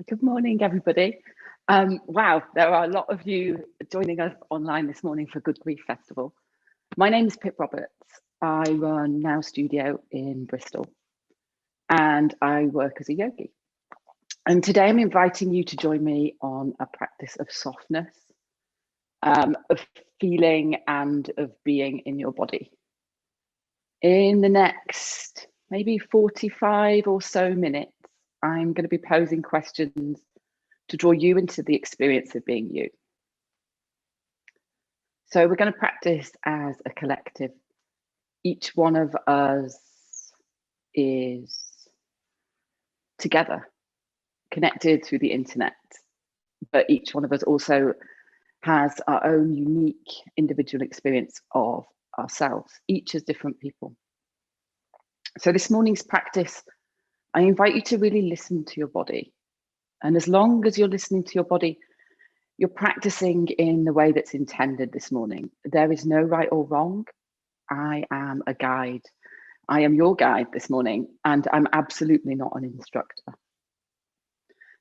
Good morning, everybody. Wow, there are a lot of you joining us online this morning for Good Grief Festival. My name is Pip Roberts. I run Now Studio in Bristol and I work as a yogi. And today I'm inviting you to join me on a practice of softness, of feeling and of being in your body. In the next maybe 45 or so minutes, I'm going to be posing questions to draw you into the experience of being you. So we're going to practice as a collective. Each one of us is together, connected through the internet, but each one of us also has our own unique individual experience of ourselves, each as different people. So this morning's practice, I invite you to really listen to your body. And as long as you're listening to your body, you're practicing in the way that's intended this morning. There is no right or wrong. I am a guide. I am your guide this morning, and I'm absolutely not an instructor.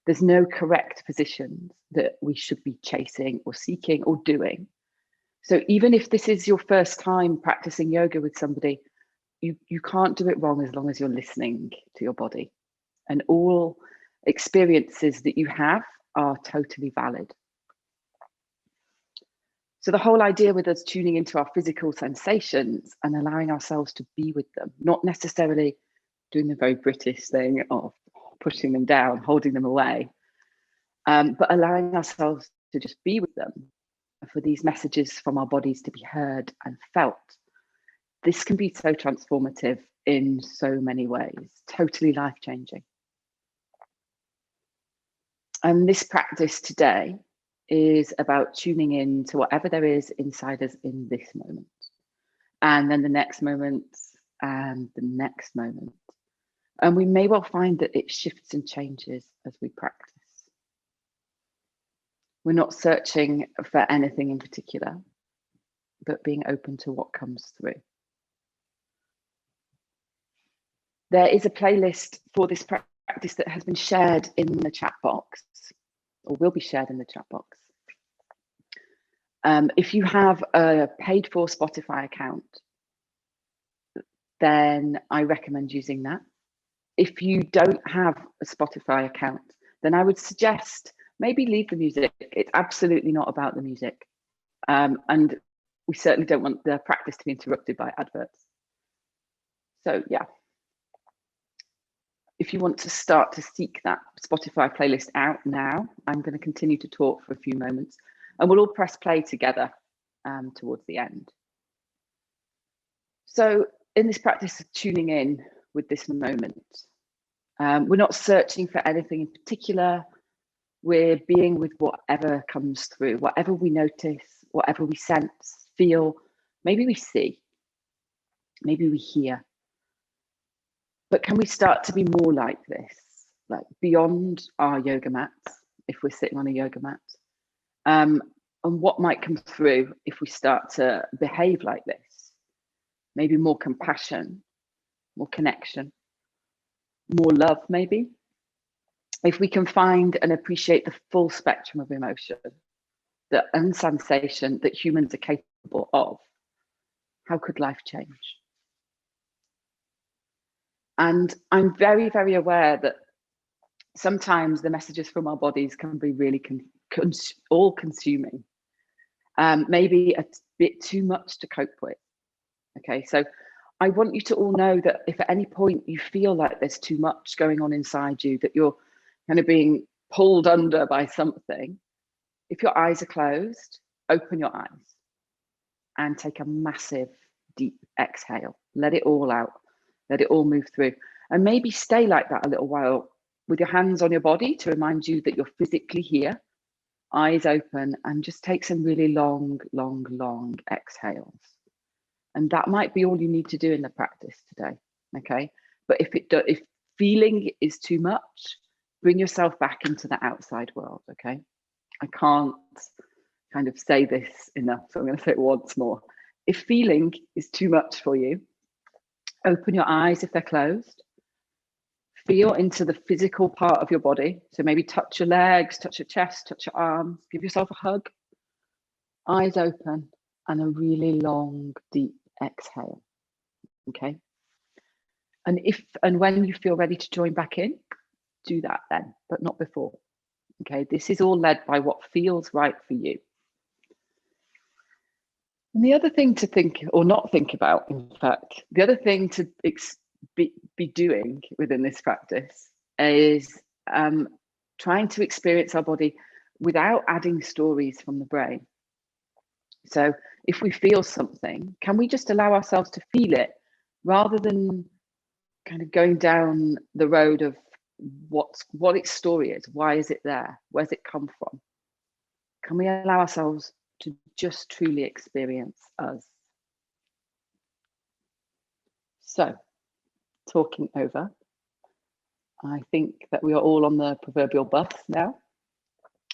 There's no correct positions that we should be chasing or seeking or doing. So even if this is your first time practicing yoga with somebody, you can't do it wrong as long as you're listening to your body. And all experiences that you have are totally valid. So the whole idea with us tuning into our physical sensations and allowing ourselves to be with them, not necessarily doing the very British thing of pushing them down, holding them away, but allowing ourselves to just be with them, for these messages from our bodies to be heard and felt. This can be so transformative in so many ways, totally life-changing. And this practice today is about tuning in to whatever there is inside us in this moment, and then the next moment, and the next moment. And we may well find that it shifts and changes as we practice. We're not searching for anything in particular, but being open to what comes through. There is a playlist for this practice that has been shared in the chat box, or will be shared in the chat box. If you have a paid for Spotify account, then I recommend using that. If you don't have a Spotify account, then I would suggest maybe leave the music. It's absolutely not about the music. And we certainly don't want the practice to be interrupted by adverts. So yeah. If you want to start to seek that Spotify playlist out now, I'm going to continue to talk for a few moments and we'll all press play together towards the end. So in this practice of tuning in with this moment, we're not searching for anything in particular. We're being with whatever comes through, whatever we notice, whatever we sense, feel, maybe we see, maybe we hear. But can we start to be more like this, like beyond our yoga mats, if we're sitting on a yoga mat? And what might come through if we start to behave like this? Maybe more compassion, more connection, more love, maybe. If we can find and appreciate the full spectrum of emotion, the sensation that humans are capable of, how could life change? And I'm very, very aware that sometimes the messages from our bodies can be really all-consuming, maybe a bit too much to cope with. Okay, so I want you to all know that if at any point you feel like there's too much going on inside you, that you're kind of being pulled under by something, if your eyes are closed, open your eyes and take a massive, deep exhale. Let it all out. Let it all move through. And maybe stay like that a little while with your hands on your body to remind you that you're physically here, eyes open, and just take some really long, long, long exhales. And that might be all you need to do in the practice today, okay? But if feeling is too much, bring yourself back into the outside world, okay? I can't kind of say this enough, so I'm going to say it once more. If feeling is too much for you, open your eyes if they're closed. feel into the physical part of your body. So maybe touch your legs, touch your chest, touch your arms, give yourself a hug, eyes open, and a really long, deep exhale. Okay. And when you feel ready to join back in, do that then, but not before. Okay. This is all led by what feels right for you. And the other thing to think or not think about, in fact, the other thing to be doing within this practice is trying to experience our body without adding stories from the brain. So if we feel something, can we just allow ourselves to feel it rather than kind of going down the road of what its story is? Why is it there? Where's it come from? Can we allow ourselves to just truly experience us? So, talking over, I think that we are all on the proverbial bus now.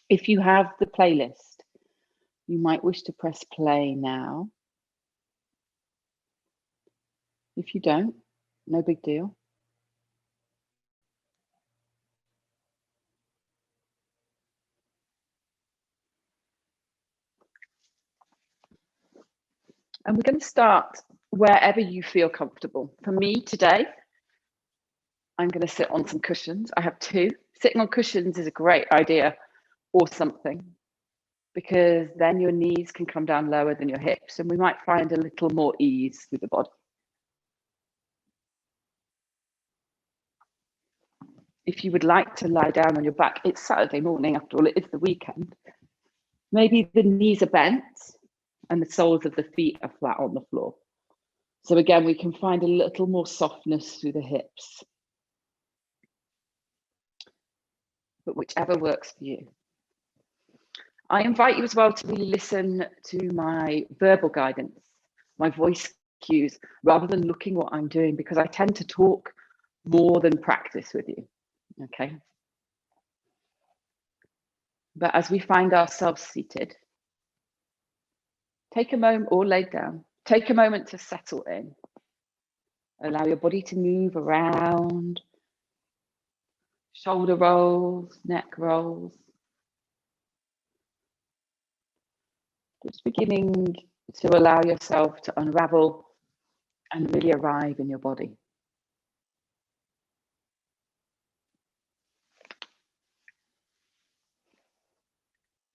If you have the playlist, you might wish to press play now. If you don't, no big deal. And we're going to start wherever you feel comfortable. For me today, I'm going to sit on some cushions. I have two. Sitting on cushions is a great idea, or something, because then your knees can come down lower than your hips, and we might find a little more ease with the body. If you would like to lie down on your back, it's Saturday morning, after all, it is the weekend. Maybe the knees are bent and the soles of the feet are flat on the floor. So again, we can find a little more softness through the hips. But whichever works for you. I invite you as well to really listen to my verbal guidance, my voice cues, rather than looking what I'm doing, because I tend to talk more than practice with you, okay? But as we find ourselves seated, take a moment, or laid down, take a moment to settle in. Allow your body to move around, shoulder rolls, neck rolls. Just beginning to allow yourself to unravel and really arrive in your body.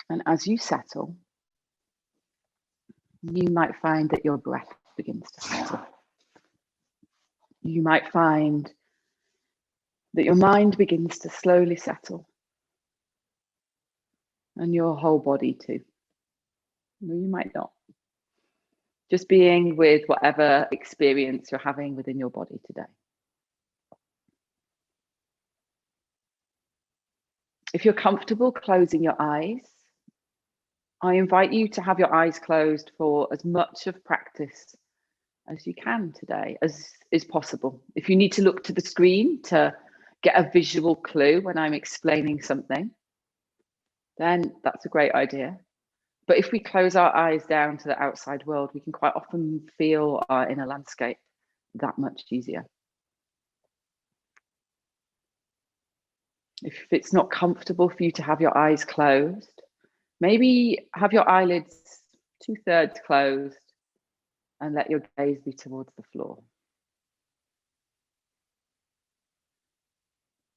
And as you settle, you might find that your breath begins to settle. You might find that your mind begins to slowly settle, and your whole body too. You might not. Just being with whatever experience you're having within your body today. If you're comfortable closing your eyes, I invite you to have your eyes closed for as much of practice as you can today, as is possible. If you need to look to the screen to get a visual clue when I'm explaining something, then that's a great idea. But if we close our eyes down to the outside world, we can quite often feel our inner landscape that much easier. If it's not comfortable for you to have your eyes closed, maybe have your eyelids 2/3 closed and let your gaze be towards the floor.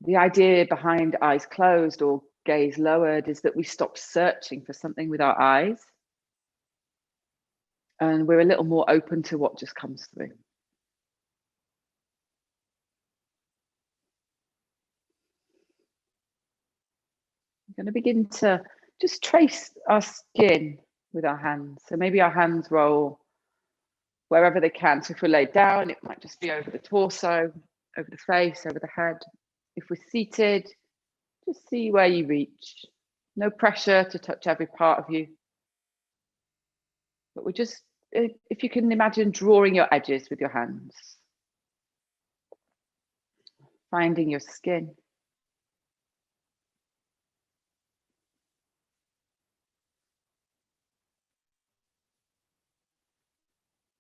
The idea behind eyes closed or gaze lowered is that we stop searching for something with our eyes, and we're a little more open to what just comes through. We're going to begin to just trace our skin with our hands. So maybe our hands roll wherever they can. So if we're laid down, it might just be over the torso, over the face, over the head. If we're seated, just see where you reach. No pressure to touch every part of you. But we're just, if you can imagine drawing your edges with your hands. Finding your skin.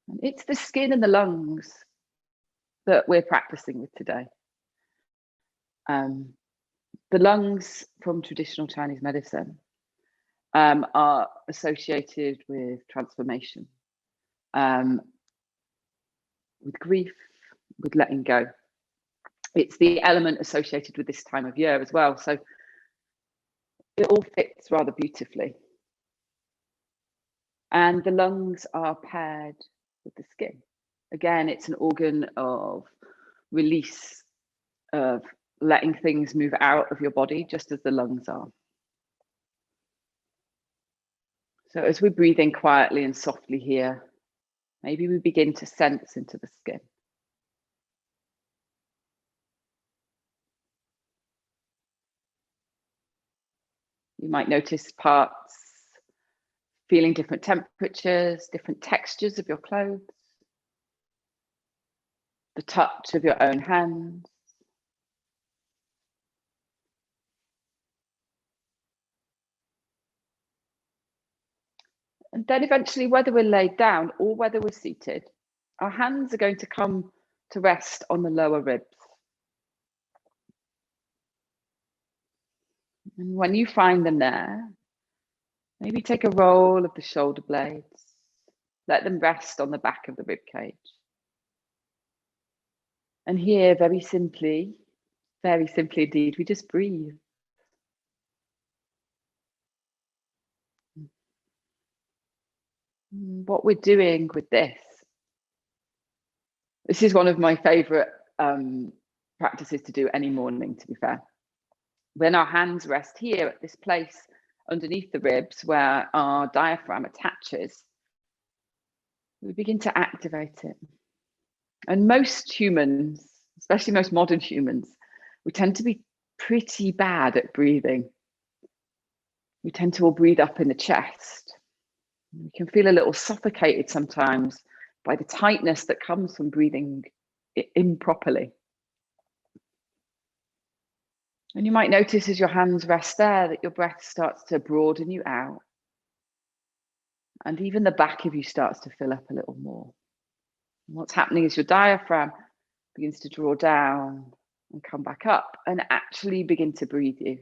And it's the skin and the lungs that we're practicing with today. The lungs from traditional Chinese medicine are associated with transformation, with grief, with letting go. It's the element associated with this time of year as well. So it all fits rather beautifully. And the lungs are paired with the skin. Again, it's an organ of release, of letting things move out of your body, just as the lungs are. So as we breathe in quietly and softly here, maybe we begin to sense into the skin. You might notice parts feeling different temperatures, different textures of your clothes, the touch of your own hands. And then eventually, whether we're laid down or whether we're seated, our hands are going to come to rest on the lower ribs. And when you find them there, maybe take a roll of the shoulder blades, let them rest on the back of the rib cage. And here, very simply indeed, we just breathe. What we're doing with this is one of my favorite practices to do any morning, to be fair. When our hands rest here at this place underneath the ribs where our diaphragm attaches, we begin to activate it. And most humans, especially most modern humans, we tend to be pretty bad at breathing. We tend to all breathe up in the chest. We can feel a little suffocated sometimes by the tightness that comes from breathing improperly. And you might notice as your hands rest there that your breath starts to broaden you out. And even the back of you starts to fill up a little more. And what's happening is your diaphragm begins to draw down and come back up and actually begin to breathe you.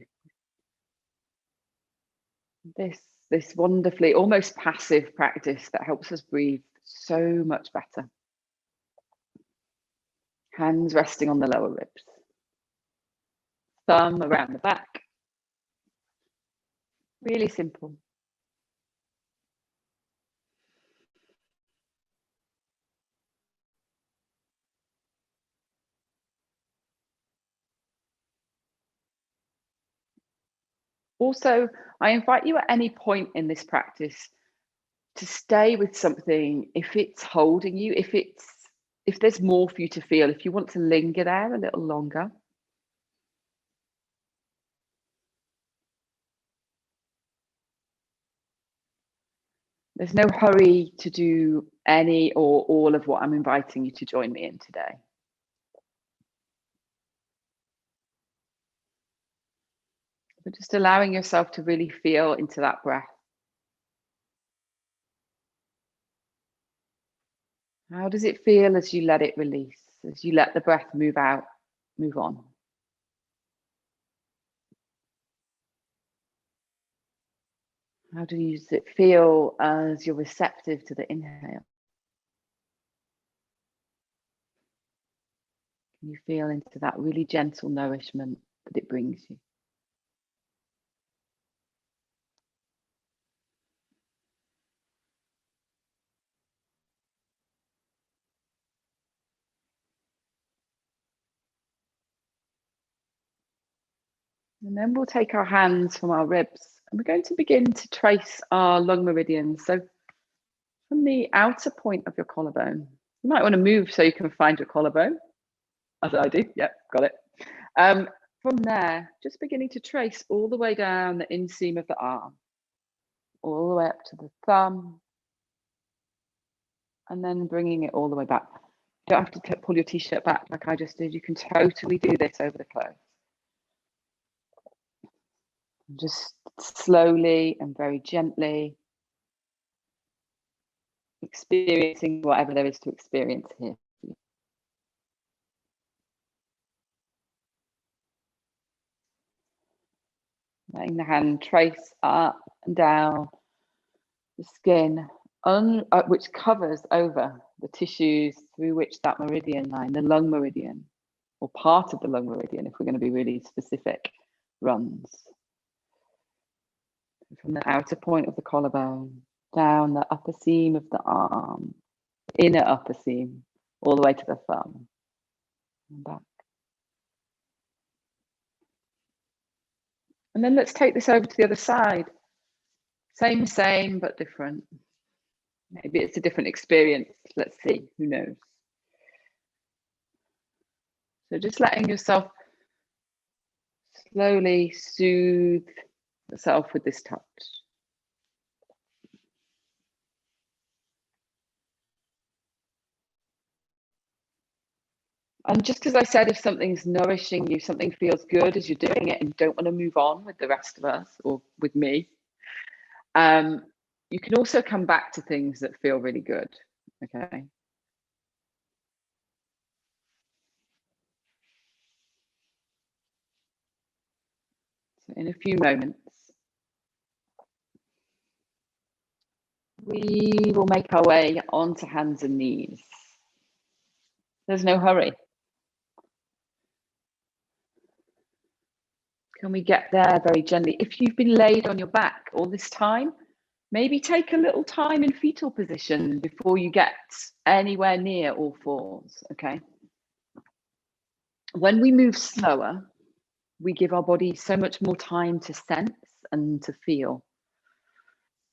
This wonderfully almost passive practice that helps us breathe so much better. Hands resting on the lower ribs. Thumb around the back. Really simple. Also, I invite you at any point in this practice to stay with something if it's holding you, if there's more for you to feel, if you want to linger there a little longer. There's no hurry to do any or all of what I'm inviting you to join me in today. But just allowing yourself to really feel into that breath. How does it feel as you let it release, as you let the breath move out, move on? How does it feel as you're receptive to the inhale? Can you feel into that really gentle nourishment that it brings you? And then we'll take our hands from our ribs and we're going to begin to trace our lung meridians. So from the outer point of your collarbone, you might want to move so you can find your collarbone, as I do. Yep, got it. From there, just beginning to trace all the way down the inseam of the arm, all the way up to the thumb, and then bringing it all the way back. You don't have to pull your t-shirt back like I just did. You can totally do this over the clothes. Just slowly and very gently experiencing whatever there is to experience here. letting the hand trace up and down the skin, which covers over the tissues through which that meridian line, the lung meridian, or part of the lung meridian, if we're going to be really specific, runs. From the outer point of the collarbone, down the upper seam of the arm, inner upper seam, all the way to the thumb, and back. And then let's take this over to the other side. Same, but different. Maybe it's a different experience. Let's see, who knows? So just letting yourself slowly soothe yourself with this touch. And just as I said, if something's nourishing you, something feels good as you're doing it and you don't want to move on with the rest of us or with me, you can also come back to things that feel really good, okay? So in a few moments, we will make our way onto hands and knees. There's no hurry. Can we get there very gently? If you've been laid on your back all this time, maybe take a little time in fetal position before you get anywhere near all fours, okay? When we move slower, we give our body so much more time to sense and to feel.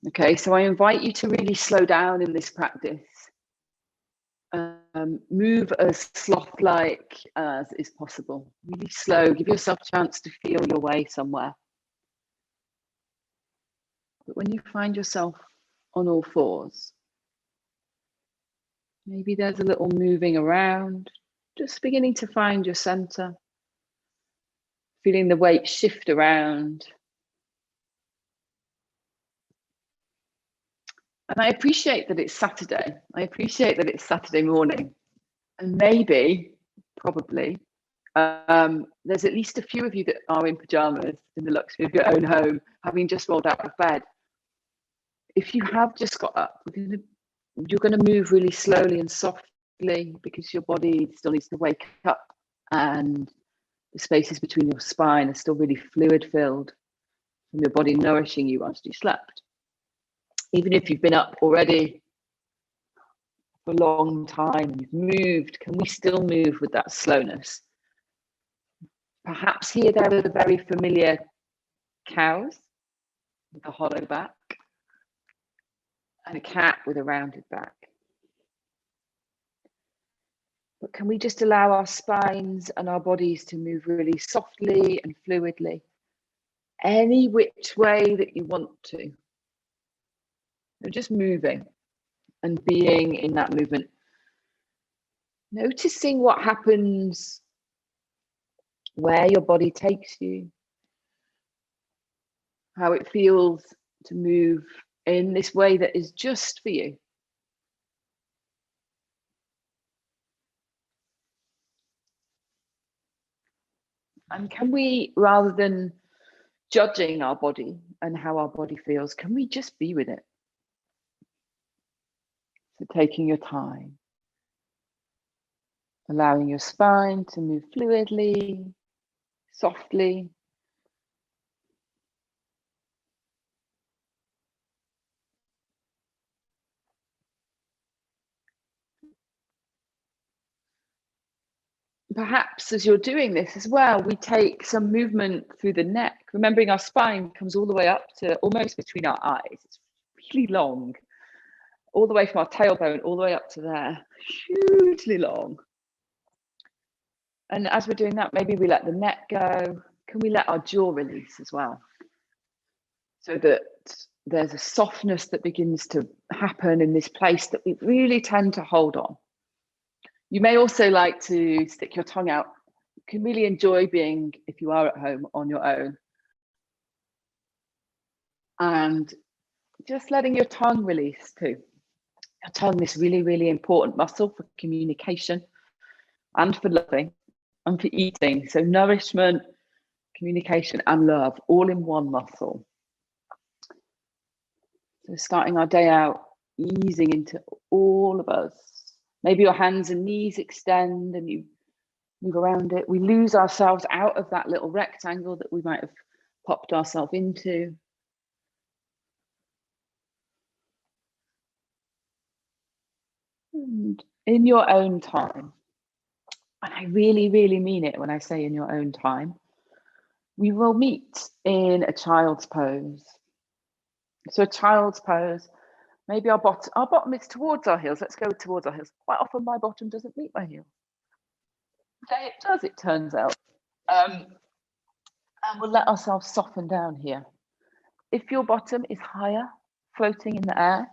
Okay, so I invite you to really slow down in this practice. Move as sloth-like as is possible. Really slow, give yourself a chance to feel your way somewhere. But when you find yourself on all fours, maybe there's a little moving around, just beginning to find your center, feeling the weight shift around. And I appreciate that it's Saturday. I appreciate that it's Saturday morning. And maybe, probably, there's at least a few of you that are in pajamas in the luxury of your own home, having just rolled out of bed. If you have just got up, you're going to move really slowly and softly because your body still needs to wake up and the spaces between your spine are still really fluid filled from your body nourishing you whilst you slept. Even if you've been up already for a long time and you've moved, can we still move with that slowness? Perhaps here there are the very familiar cows with a hollow back and a cat with a rounded back. But can we just allow our spines and our bodies to move really softly and fluidly, any which way that you want to? You're just moving and being in that movement. Noticing what happens, where your body takes you, how it feels to move in this way that is just for you. And can we, rather than judging our body and how our body feels, can we just be with it? So taking your time, allowing your spine to move fluidly, softly. Perhaps as you're doing this as well, we take some movement through the neck, remembering our spine comes all the way up to almost between our eyes. It's really long, all the way from our tailbone, all the way up to there, hugely long. And as we're doing that, maybe we let the neck go. Can we let our jaw release as well? So that there's a softness that begins to happen in this place that we really tend to hold on. You may also like to stick your tongue out. You can really enjoy being, if you are at home, on your own. And just letting your tongue release too. Your tongue, this really, really important muscle for communication and for loving and for eating. So nourishment, communication and love all in one muscle. So starting our day out, easing into all of us. Maybe your hands and knees extend and you move around it. We lose ourselves out of that little rectangle that we might have popped ourselves into. And in your own time, and I really, really mean it when I say in your own time, we will meet in a child's pose. So a child's pose, maybe our bottom is towards our heels. Let's go towards our heels. Quite often my bottom doesn't meet my heel. Okay, it does, it turns out. And we'll let ourselves soften down here. If your bottom is higher, floating in the air,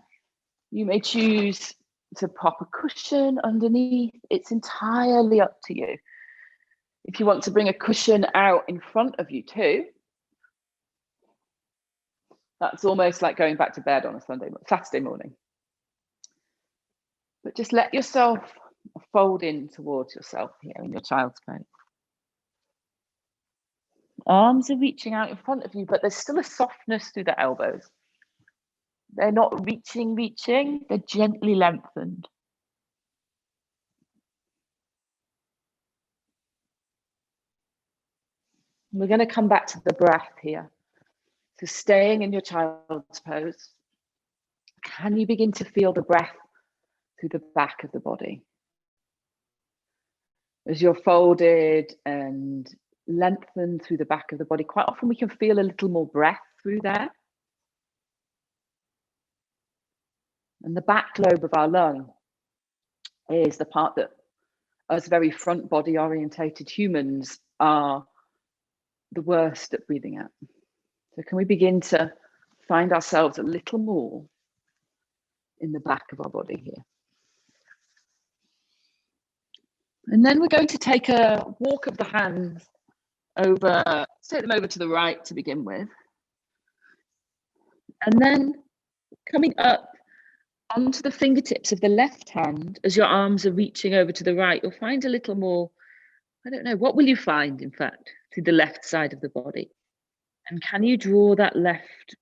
you may choose to pop a cushion underneath. It's entirely up to you. If you want to bring a cushion out in front of you too, that's almost like going back to bed on a Saturday morning. But just let yourself fold in towards yourself here in your child's pose. Arms are reaching out in front of you, but there's still a softness through the elbows. They're not reaching, they're gently lengthened. We're going to come back to the breath here. So staying in your child's pose, can you begin to feel the breath through the back of the body? As you're folded and lengthened through the back of the body, quite often we can feel a little more breath through there. And the back lobe of our lung is the part that us very front body orientated humans are the worst at breathing out. So can we begin to find ourselves a little more in the back of our body here? And then we're going to take a walk of the hands over, take them over to the right to begin with. And then coming up onto the fingertips of the left hand, as your arms are reaching over to the right, you'll find a little more, I don't know, what will you find, in fact, through the left side of the body? And can you draw that left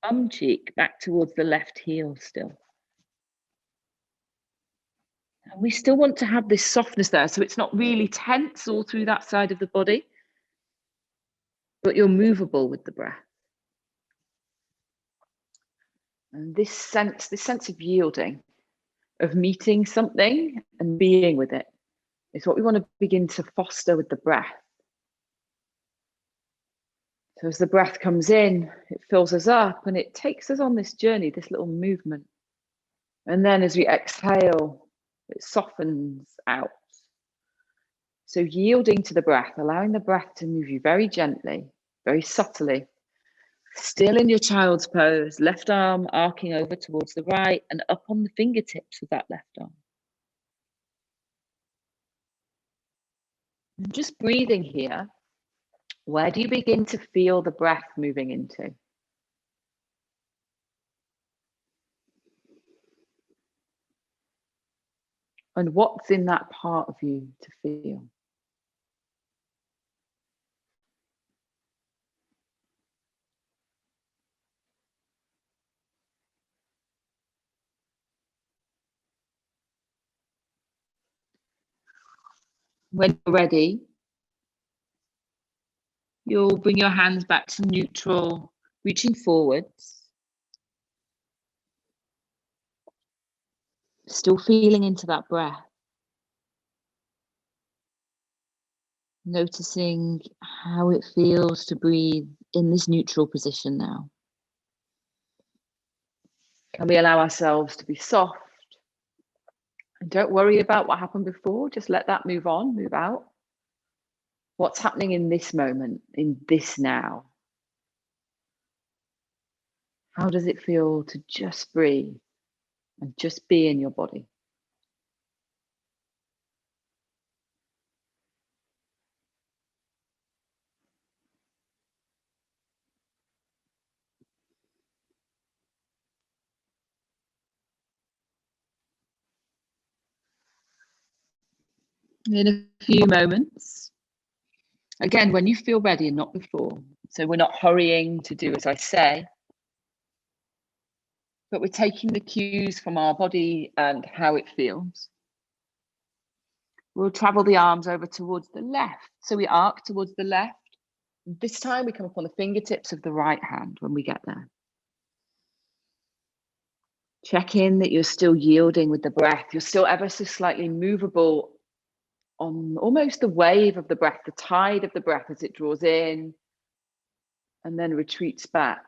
bum cheek back towards the left heel still? And we still want to have this softness there, so it's not really tense all through that side of the body, but you're movable with the breath. And this sense of yielding, of meeting something and being with it, is what we want to begin to foster with the breath. So as the breath comes in, it fills us up and it takes us on this journey, this little movement. And then as we exhale, it softens out. So yielding to the breath, allowing the breath to move you very gently, very subtly, still in your child's pose, left arm arcing over towards the right and up on the fingertips of that left arm. And just breathing here, where do you begin to feel the breath moving into? And what's in that part of you to feel? When you're ready, you'll bring your hands back to neutral, reaching forwards. Still feeling into that breath. Noticing how it feels to breathe in this neutral position now. Can we allow ourselves to be soft? And don't worry about what happened before, just let that move on, move out. What's happening in this moment, in this now? How does it feel to just breathe and just be in your body? In a few moments, Again, when you feel ready and not before. So we're not hurrying to do as I say, but we're taking the cues from our body and how it feels. We'll travel the arms over towards the left. So we arc towards the left. This time we come up on the fingertips of the right hand when we get there. Check in that you're still yielding with the breath. You're still ever so slightly movable on almost the wave of the breath, the tide of the breath as it draws in and then retreats back.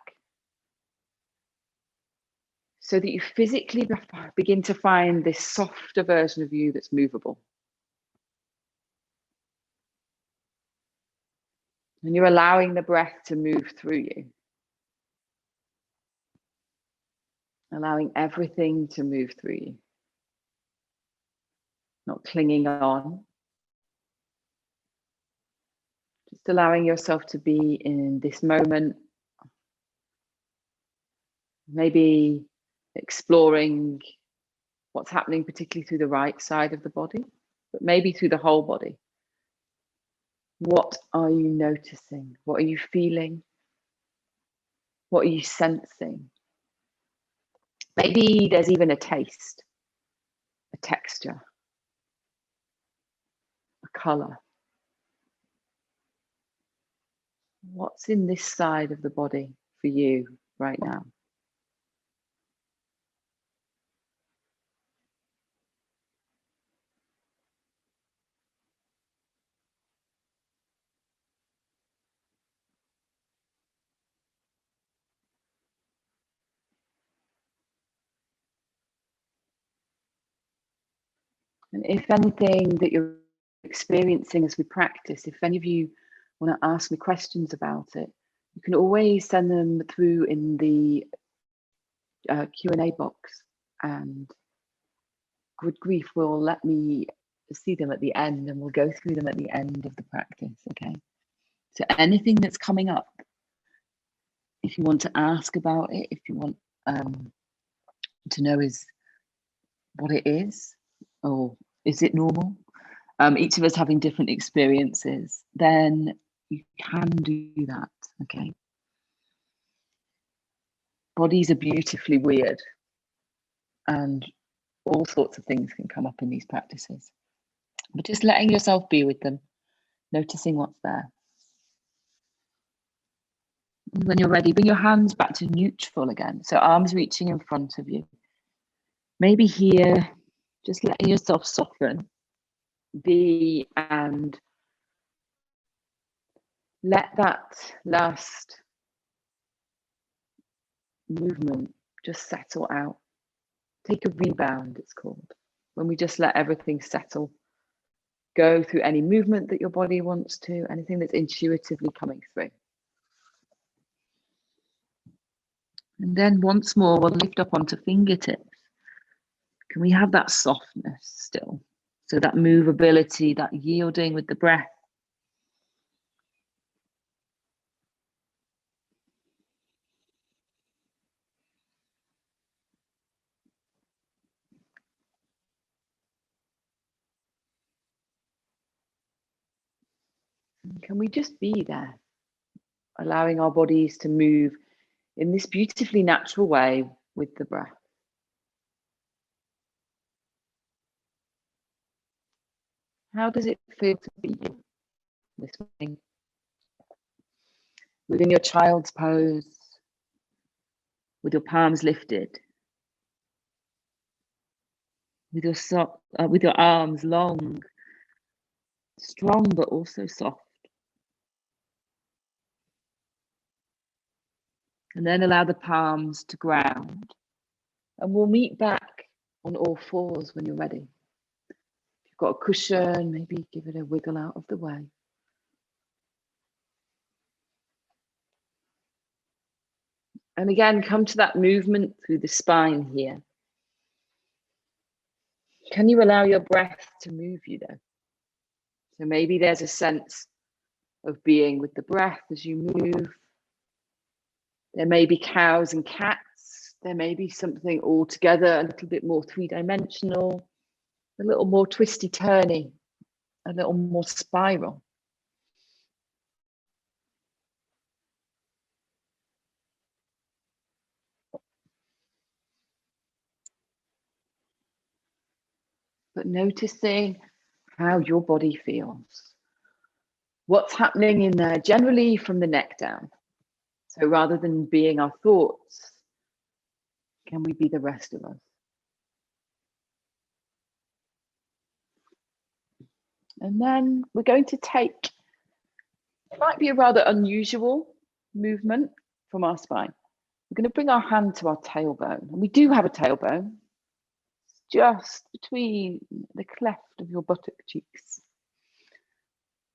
So that you physically begin to find this softer version of you that's movable. And you're allowing the breath to move through you. Allowing everything to move through you. Not clinging on. Just allowing yourself to be in this moment. Maybe exploring what's happening, particularly through the right side of the body, but maybe through the whole body. What are you noticing? What are you feeling? What are you sensing? Maybe there's even a taste, a texture, a color. What's in this side of the body for you right now? And if anything that you're experiencing as we practice, if any of you want to ask me questions about it, you can always send them through in the Q&A box, and Good Grief will let me see them at the end, and we'll go through them at the end of the practice, okay? So anything that's coming up, if you want to ask about it, if you want to know is what it is, or is it normal? Each of us having different experiences, then you can do that, okay? Bodies are beautifully weird, and all sorts of things can come up in these practices. But just letting yourself be with them, noticing what's there. And when you're ready, bring your hands back to neutral again. So arms reaching in front of you. Maybe here, just letting yourself soften, be, and let that last movement just settle out. Take a rebound, it's called. When we just let everything settle, go through any movement that your body wants to, anything that's intuitively coming through. And then once more, we'll lift up onto fingertips. Can we have that softness still? So that movability, that yielding with the breath. Can we just be there, allowing our bodies to move in this beautifully natural way with the breath? How does it feel to be you this morning? Within your child's pose, with your palms lifted, with your arms long, strong but also soft. And then allow the palms to ground. And we'll meet back on all fours when you're ready. If you've got a cushion, maybe give it a wiggle out of the way. And again, come to that movement through the spine here. Can you allow your breath to move you though? So maybe there's a sense of being with the breath as you move. There may be cows and cats. There may be something altogether a little bit more three-dimensional, a little more twisty-turny, a little more spiral. but noticing how your body feels. What's happening in there, generally from the neck down. So rather than being our thoughts, can we be the rest of us? And then we're going to take, it might be a rather unusual movement from our spine. We're going to bring our hand to our tailbone. And we do have a tailbone, just between the cleft of your buttock cheeks.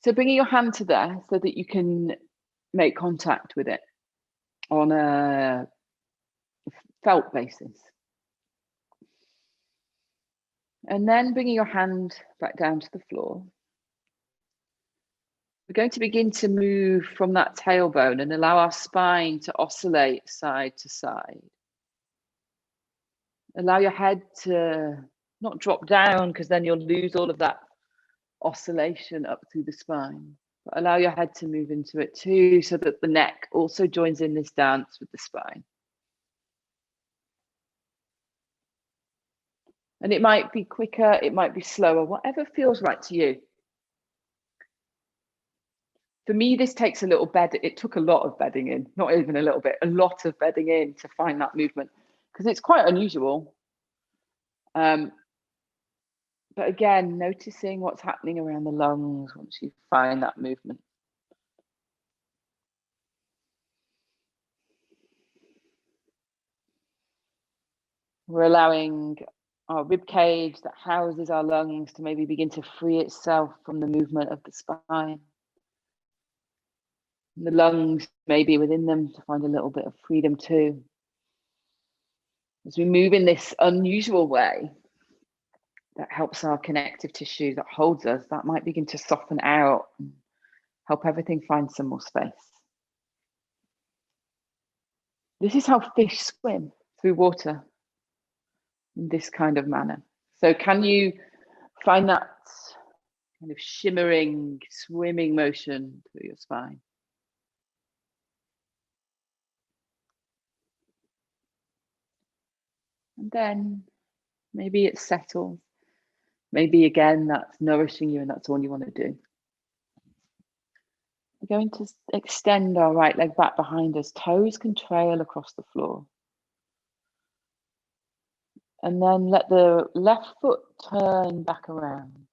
So bringing your hand to there so that you can make contact with it on a felt basis. And then bringing your hand back down to the floor. We're going to begin to move from that tailbone and allow our spine to oscillate side to side. Allow your head to not drop down, because then you'll lose all of that oscillation up through the spine. But allow your head to move into it too, so that the neck also joins in this dance with the spine. And it might be quicker, it might be slower, whatever feels right to you. For me, this takes a little bed. It took a lot of bedding in, not even a little bit, a lot of bedding in to find that movement, because it's quite unusual. But again, noticing what's happening around the lungs once you find that movement. We're allowing our rib cage that houses our lungs to maybe begin to free itself from the movement of the spine. And the lungs maybe within them to find a little bit of freedom too. As we move in this unusual way, that helps our connective tissue that holds us, that might begin to soften out and help everything find some more space. This is how fish swim through water, in this kind of manner. So can you find that kind of shimmering, swimming motion through your spine? And then maybe it settles. Maybe again, that's nourishing you and that's all you want to do. We're going to extend our right leg back behind us. Toes can trail across the floor. And then let the left foot turn back around.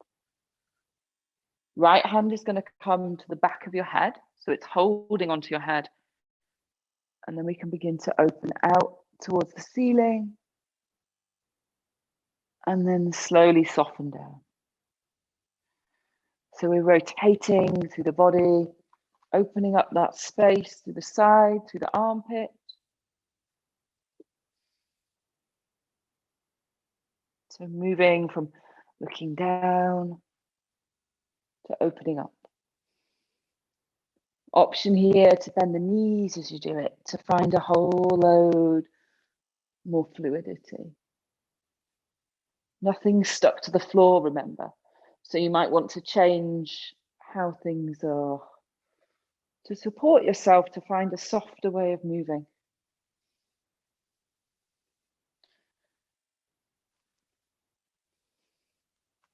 Right hand is going to come to the back of your head. So it's holding onto your head. And then we can begin to open out towards the ceiling. And then slowly soften down. So we're rotating through the body, opening up that space through the side, through the armpit. So moving from looking down to opening up. Option here to bend the knees as you do it, to find a whole load more fluidity. Nothing's stuck to the floor, remember. So you might want to change how things are to support yourself to find a softer way of moving.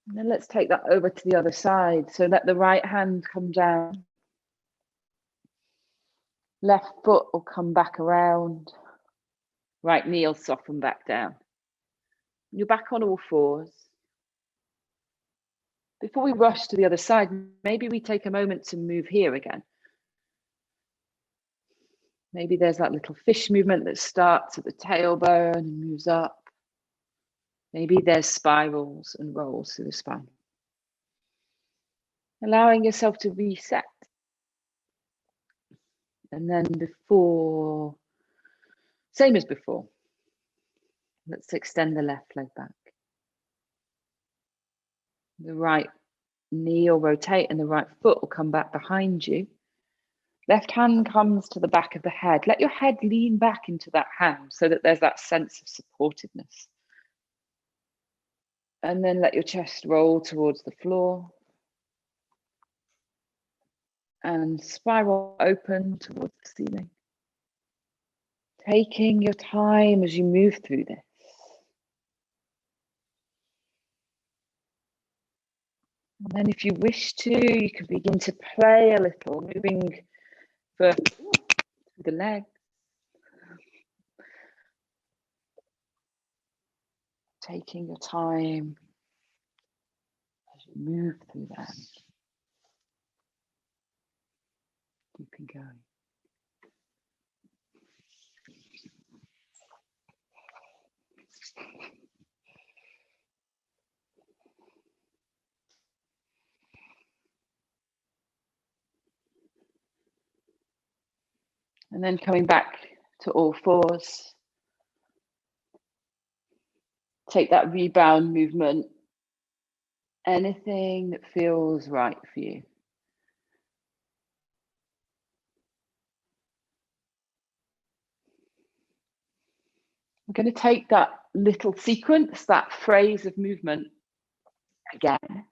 And then let's take that over to the other side. So let the right hand come down. Left foot will come back around. Right knee will soften back down. You're back on all fours. Before we rush to the other side, maybe we take a moment to move here again. Maybe there's that little fish movement that starts at the tailbone and moves up. Maybe there's spirals and rolls through the spine. Allowing yourself to reset. And then before, same as before, let's extend the left leg back. The right knee will rotate and the right foot will come back behind you. Left hand comes to the back of the head. Let your head lean back into that hand so that there's that sense of supportiveness. And then let your chest roll towards the floor. And spiral open towards the ceiling. Taking your time as you move through this. And then if you wish to, you can begin to play a little, moving through the legs. Taking your time as you move through them. Keeping going. And then coming back to all fours. Take that rebound movement. Anything that feels right for you. We're going to take that little sequence, that phrase of movement again.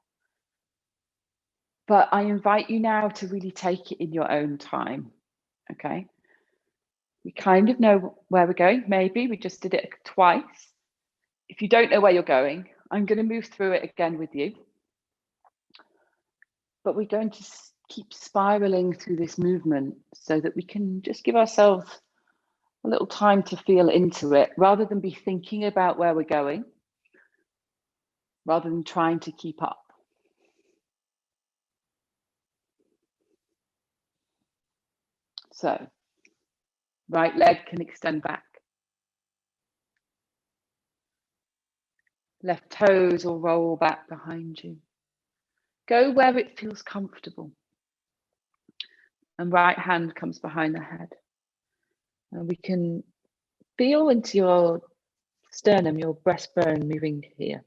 But I invite you now to really take it in your own time, okay? We kind of know where we're going. Maybe we just did it twice. If you don't know where you're going, I'm going to move through it again with you. But we're going to keep spiraling through this movement so that we can just give ourselves a little time to feel into it, rather than be thinking about where we're going, rather than trying to keep up. So, right leg can extend back. Left toes will roll back behind you. Go where it feels comfortable. And right hand comes behind the head. And we can feel into your sternum, your breastbone moving here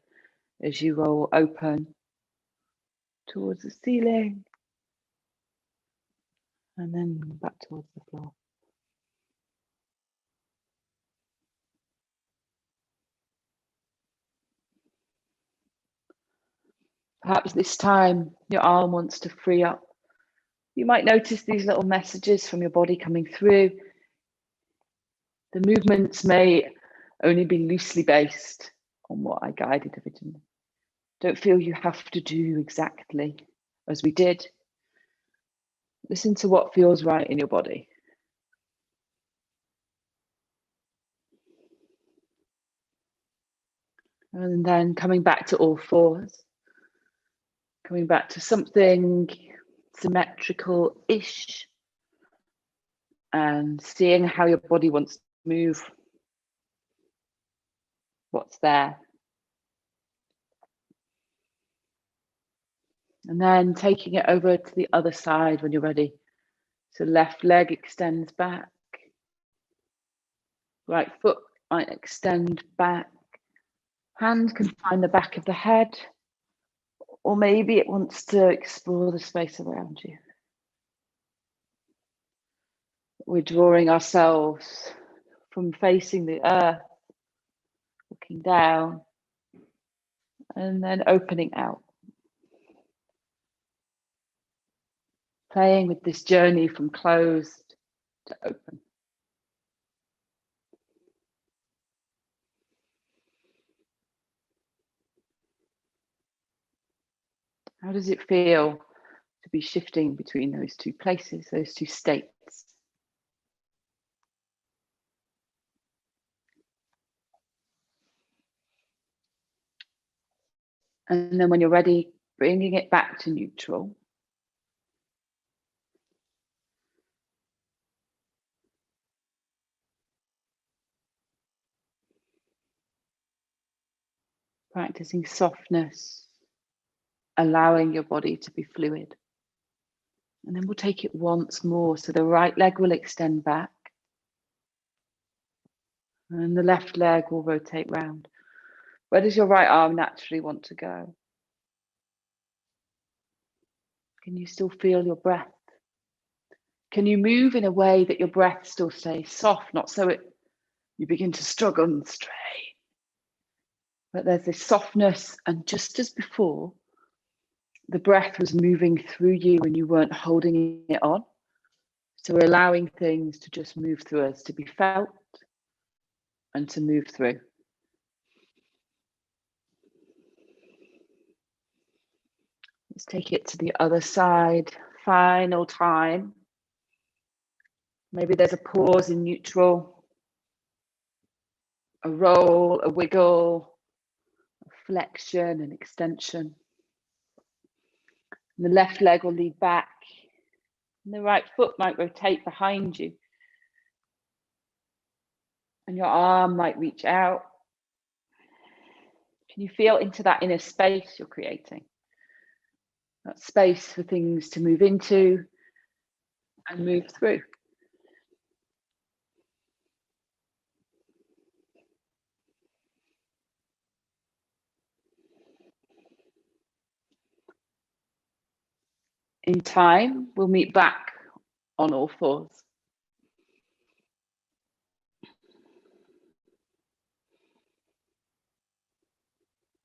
as you roll open towards the ceiling and then back towards the floor. Perhaps this time your arm wants to free up. You might notice these little messages from your body coming through. The movements may only be loosely based on what I guided originally. Don't feel you have to do exactly as we did. Listen to what feels right in your body. And then coming back to all fours. Coming back to something symmetrical-ish. And seeing how your body wants to move. What's there. And then taking it over to the other side when you're ready. So left leg extends back. Right foot might extend back. Hand can find the back of the head. Or maybe it wants to explore the space around you. We're drawing ourselves from facing the earth, looking down, and then opening out. Playing with this journey from closed to open. How does it feel to be shifting between those two places, those two states? And then when you're ready, bringing it back to neutral. Practicing softness, allowing your body to be fluid. And then we'll take it once more. So the right leg will extend back. And the left leg will rotate round. Where does your right arm naturally want to go? Can you still feel your breath? Can you move in a way that your breath still stays soft, not so you begin to struggle and strain? But there's this softness, and just as before, the breath was moving through you and you weren't holding it on. So we're allowing things to just move through us, to be felt and to move through. Let's take it to the other side. Final time. Maybe there's a pause in neutral, a roll, a wiggle, a flexion and extension. And the left leg will lead back, and the right foot might rotate behind you. And your arm might reach out. Can you feel into that inner space you're creating? That space for things to move into and move through. In time, we'll meet back on all fours.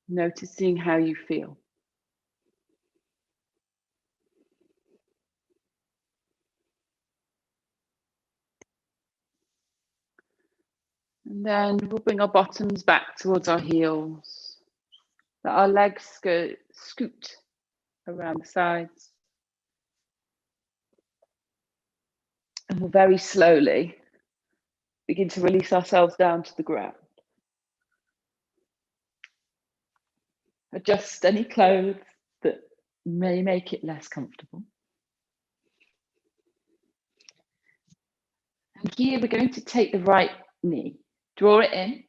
Noticing how you feel. And then we'll bring our bottoms back towards our heels. Let our legs scoot around the sides. And we'll very slowly begin to release ourselves down to the ground. Adjust any clothes that may make it less comfortable. And here we're going to take the right knee, draw it in,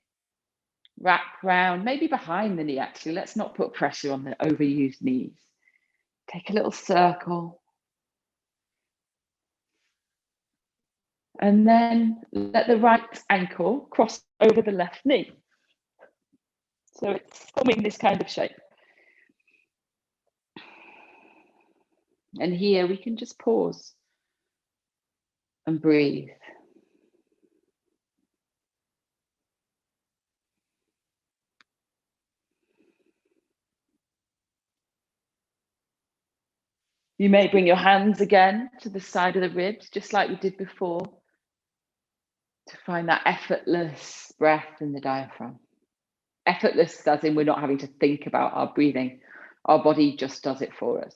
wrap round, maybe behind the knee actually. Let's not put pressure on the overused knees. Take a little circle. And then let the right ankle cross over the left knee. So it's forming this kind of shape. And here we can just pause and breathe. You may bring your hands again to the side of the ribs, just like we did before, to find that effortless breath in the diaphragm. Effortless as in we're not having to think about our breathing. Our body just does it for us.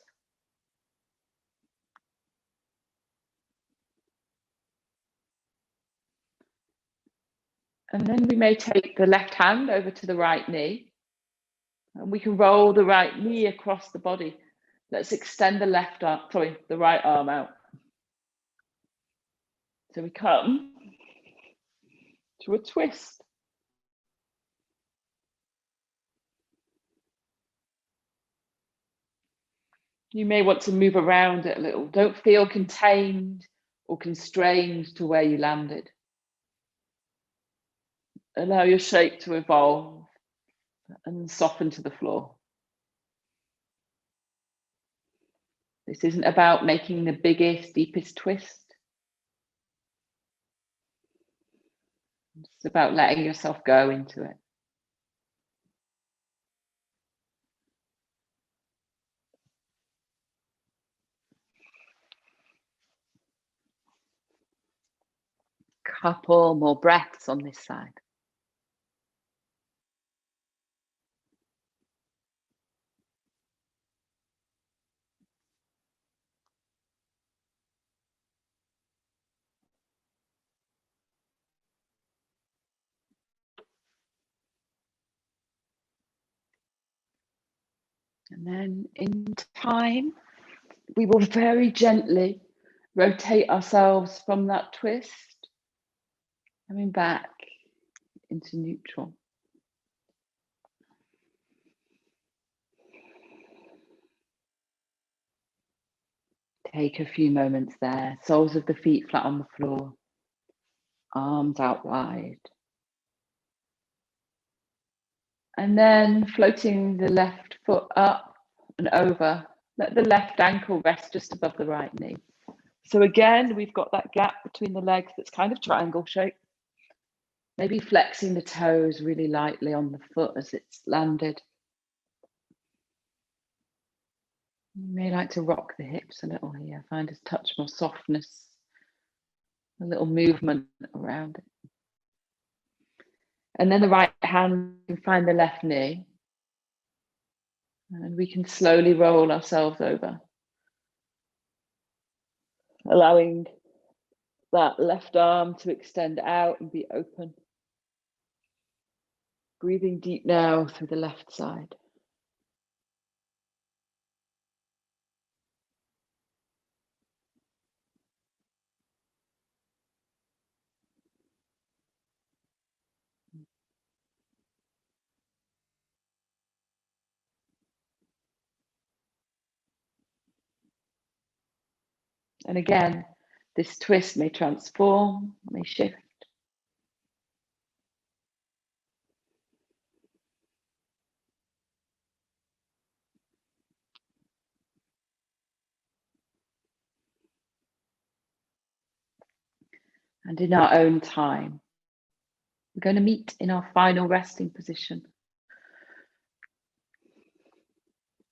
And then we may take the left hand over to the right knee, and we can roll the right knee across the body. Let's extend the right arm out. So we come to a twist. You may want to move around it a little. Don't feel contained or constrained to where you landed. Allow your shape to evolve and soften to the floor. This isn't about making the biggest, deepest twist. It's about letting yourself go into it. Couple more breaths on this side. And then in time, we will very gently rotate ourselves from that twist, coming back into neutral. Take a few moments there, soles of the feet flat on the floor, arms out wide. And then floating the left foot up and over, let the left ankle rest just above the right knee. So again, we've got that gap between the legs that's kind of triangle shape. Maybe flexing the toes really lightly on the foot as it's landed. You may like to rock the hips a little here, find a touch more softness, a little movement around it. And then the right hand can find the left knee. And we can slowly roll ourselves over, allowing that left arm to extend out and be open. Breathing deep now through the left side. And again, this twist may transform, may shift. And in our own time, we're going to meet in our final resting position.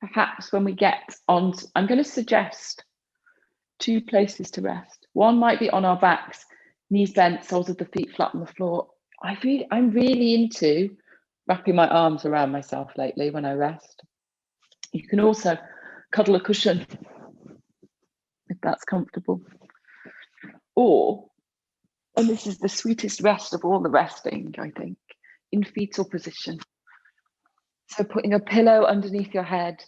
Perhaps when we get on, I'm going to suggest 2 places to rest. One might be on our backs, knees bent, soles of the feet flat on the floor. I'm really into wrapping my arms around myself lately when I rest. You can also cuddle a cushion if that's comfortable. Or, and this is the sweetest rest of all the resting, I think, in fetal position. So putting a pillow underneath your head,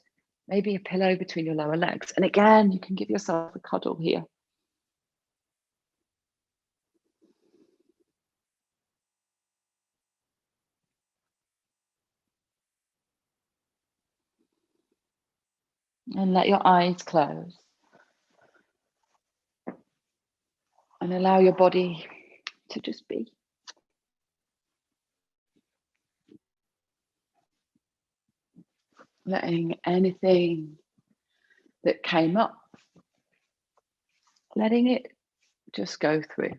maybe a pillow between your lower legs. And again, you can give yourself a cuddle here. And let your eyes close. And allow your body to just be. Letting anything that came up, letting it just go through.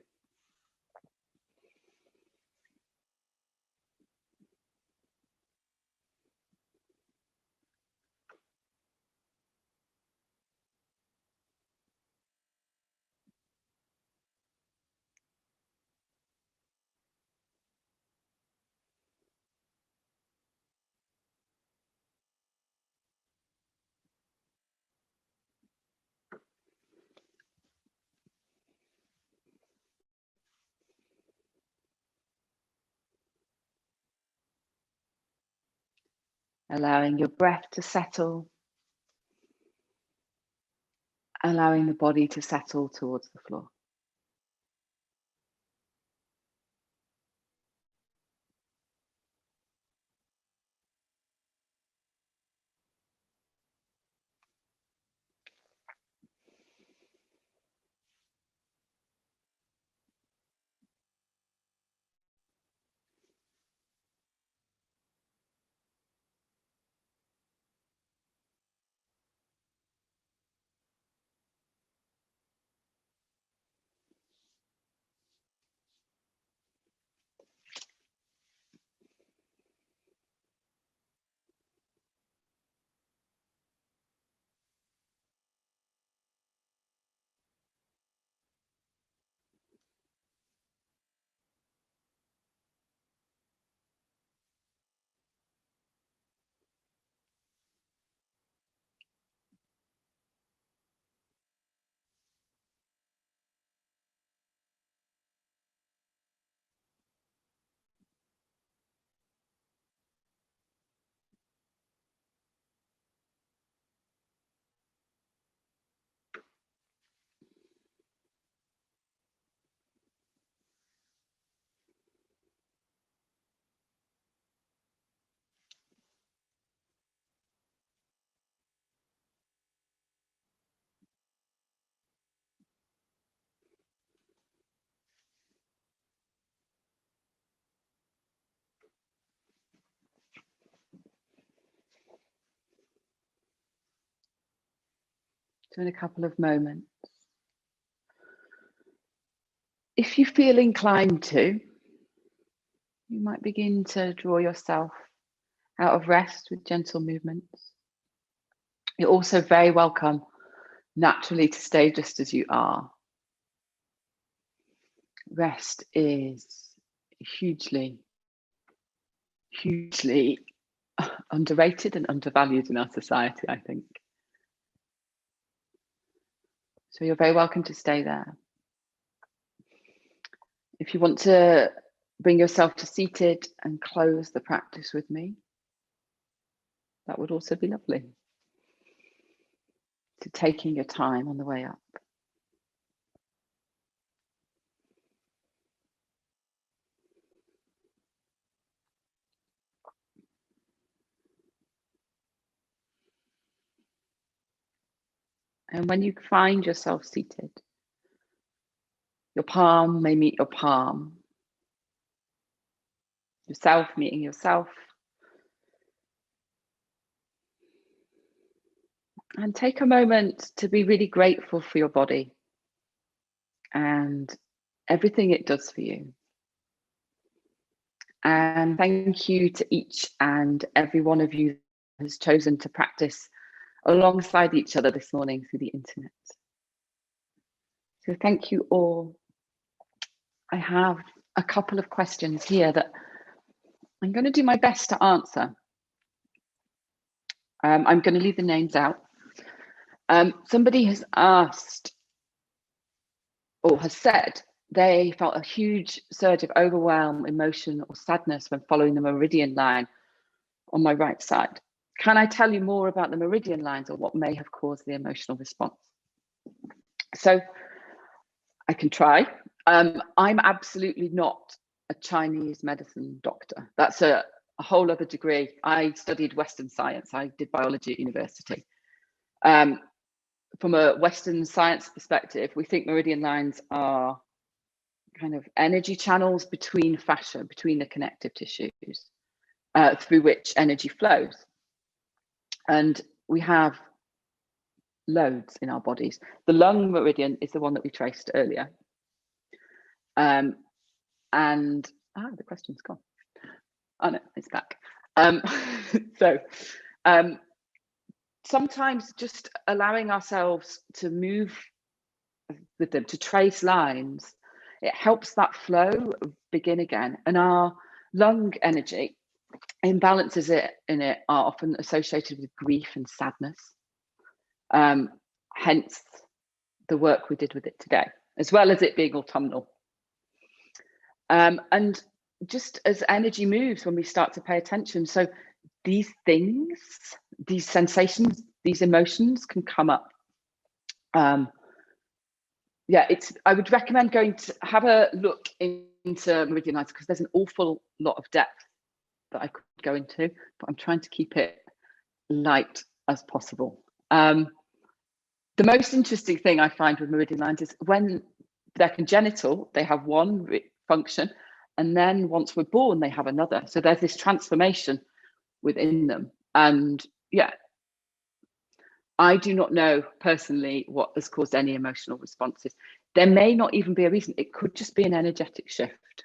Allowing your breath to settle. Allowing the body to settle towards the floor. So in a couple of moments, if you feel inclined to, you might begin to draw yourself out of rest with gentle movements. You're also very welcome naturally to stay just as you are. Rest is hugely underrated and undervalued in our society, I think. So you're very welcome to stay there. If you want to bring yourself to seated and close the practice with me, that would also be lovely. So taking your time on the way up. And when you find yourself seated, your palm may meet your palm, yourself meeting yourself. And take a moment to be really grateful for your body and everything it does for you. And thank you to each and every one of you who has chosen to practice alongside each other this morning through the internet. So thank you all. I have a couple of questions here that I'm going to do my best to answer. I'm going to leave the names out. Somebody has asked or has said they felt a huge surge of overwhelm, emotion, or sadness when following the meridian line on my right side. Can I tell you more about the meridian lines or what may have caused the emotional response? So I can try. I'm absolutely not a Chinese medicine doctor. That's a whole other degree. I studied Western science. I did biology at university. From a Western science perspective, we think meridian lines are kind of energy channels between fascia, between the connective tissues, through which energy flows. And we have loads in our bodies. The lung meridian is the one that we traced earlier. And the question's gone. Oh no, it's back. Sometimes just allowing ourselves to move with them, to trace lines, it helps that flow begin again. And our lung energy, imbalances in it are often associated with grief and sadness. Hence the work we did with it today, as well as it being autumnal. And just as energy moves when we start to pay attention, so these things, these sensations, these emotions can come up. I would recommend going to have a look into meridian lines because there's an awful lot of depth that I could go into, but I'm trying to keep it light as possible. The most interesting thing I find with meridian lines is when they're congenital, they have one function, and then once we're born, they have another. So there's this transformation within them. And yeah, I do not know personally what has caused any emotional responses. There may not even be a reason. It could just be an energetic shift.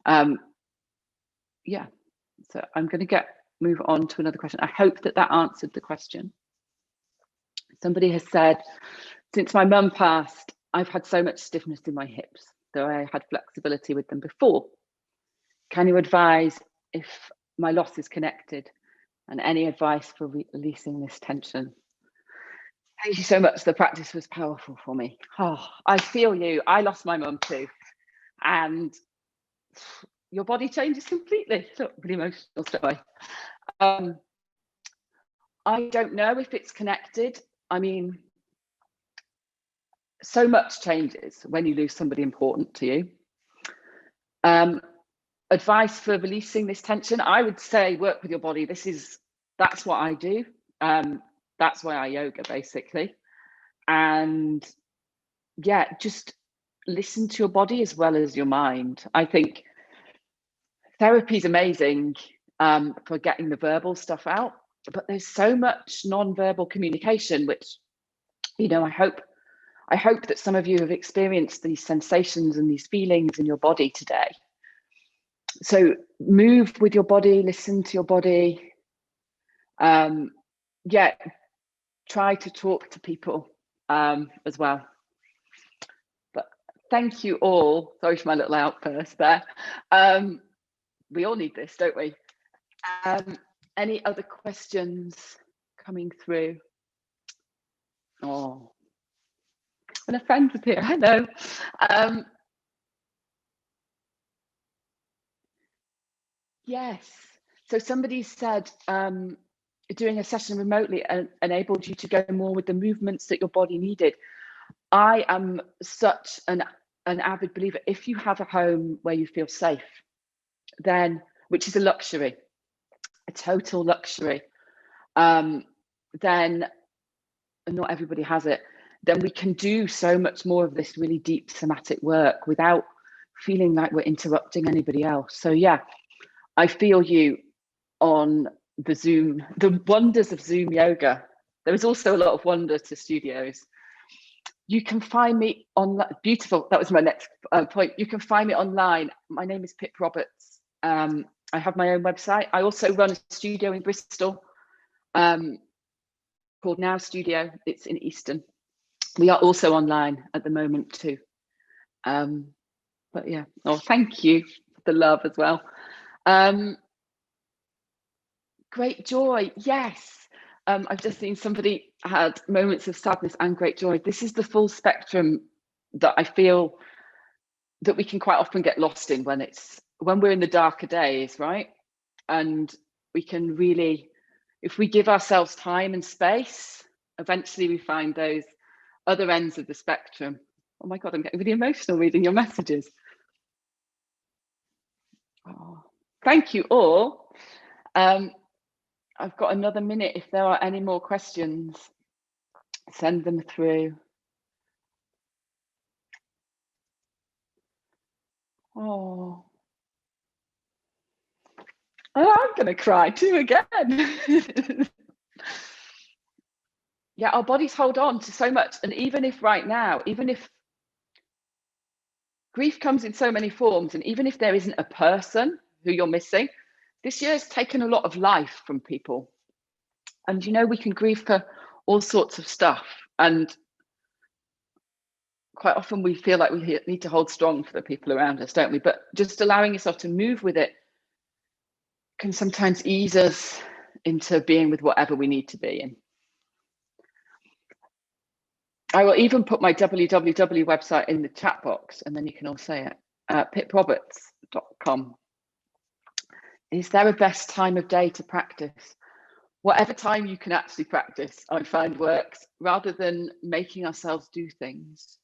Yeah, so I'm going to move on to another question. I hope that answered the question. Somebody has said, since my mum passed, I've had so much stiffness in my hips, though I had flexibility with them before. Can you advise if my loss is connected, and any advice for releasing this tension? Thank you so much. The practice was powerful for me. Oh, I feel you. I lost my mum too. And your body changes completely. Look, really emotional story. I don't know if it's connected. I mean, so much changes when you lose somebody important to you. Advice for releasing this tension, I would say work with your body. That's what I do. That's why I yoga, basically. And yeah, just listen to your body as well as your mind. I think therapy is amazing for getting the verbal stuff out, but there's so much non-verbal communication, which, you know, I hope that some of you have experienced these sensations and these feelings in your body today. So move with your body, listen to your body. Yeah, try to talk to people as well. But thank you all. Sorry for my little outburst there. We all need this, don't we? Any other questions coming through? Oh, and a friend was here. Hello. Yes. So somebody said doing a session remotely enabled you to go more with the movements that your body needed. I am such an avid believer. If you have a home where you feel safe, then, which is a luxury, a total luxury, then, and not everybody has it, then we can do so much more of this really deep somatic work without feeling like we're interrupting anybody else. So yeah, I feel you on the Zoom, the wonders of Zoom yoga. There is also a lot of wonder to studios. You can find me on, beautiful, that was my next point. You can find me online. My name is Pip Roberts. I have my own website. I also run a studio in Bristol called Now Studio. It's in Easton. We are also online at the moment too. But yeah, oh, thank you for the love as well. Great joy, yes. I've just seen somebody had moments of sadness and great joy. This is the full spectrum that I feel that we can quite often get lost in when we're in the darker days, right? And we can really, if we give ourselves time and space, eventually we find those other ends of the spectrum. Oh my God, I'm getting really emotional reading your messages. Oh, thank you all. I've got another minute. If there are any more questions, send them through. Oh, I'm going to cry too again. Yeah, our bodies hold on to so much. And even if right now, even if grief comes in so many forms, and even if there isn't a person who you're missing, this year has taken a lot of life from people. And, you know, we can grieve for all sorts of stuff. And quite often we feel like we need to hold strong for the people around us, don't we? But just allowing yourself to move with it can sometimes ease us into being with whatever we need to be in. I will even put my www website in the chat box, and then you can all say it. piproberts.com. Is there a best time of day to practice? Whatever time you can actually practice, I find works, rather than making ourselves do things.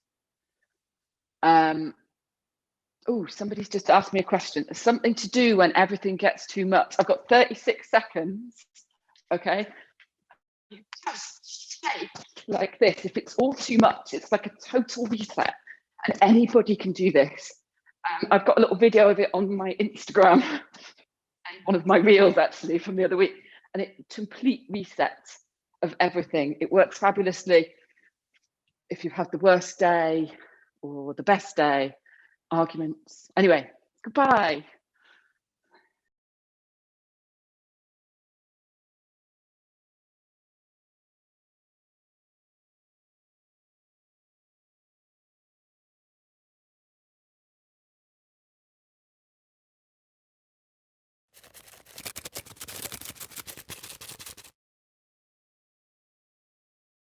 Oh, somebody's just asked me a question. Something to do when everything gets too much. I've got 36 seconds. Okay. You just say like this. If it's all too much, it's like a total reset, and anybody can do this. I've got a little video of it on my Instagram, one of my reels actually from the other week, and it complete reset of everything. It works fabulously if you've had the worst day or the best day, arguments. Anyway, goodbye.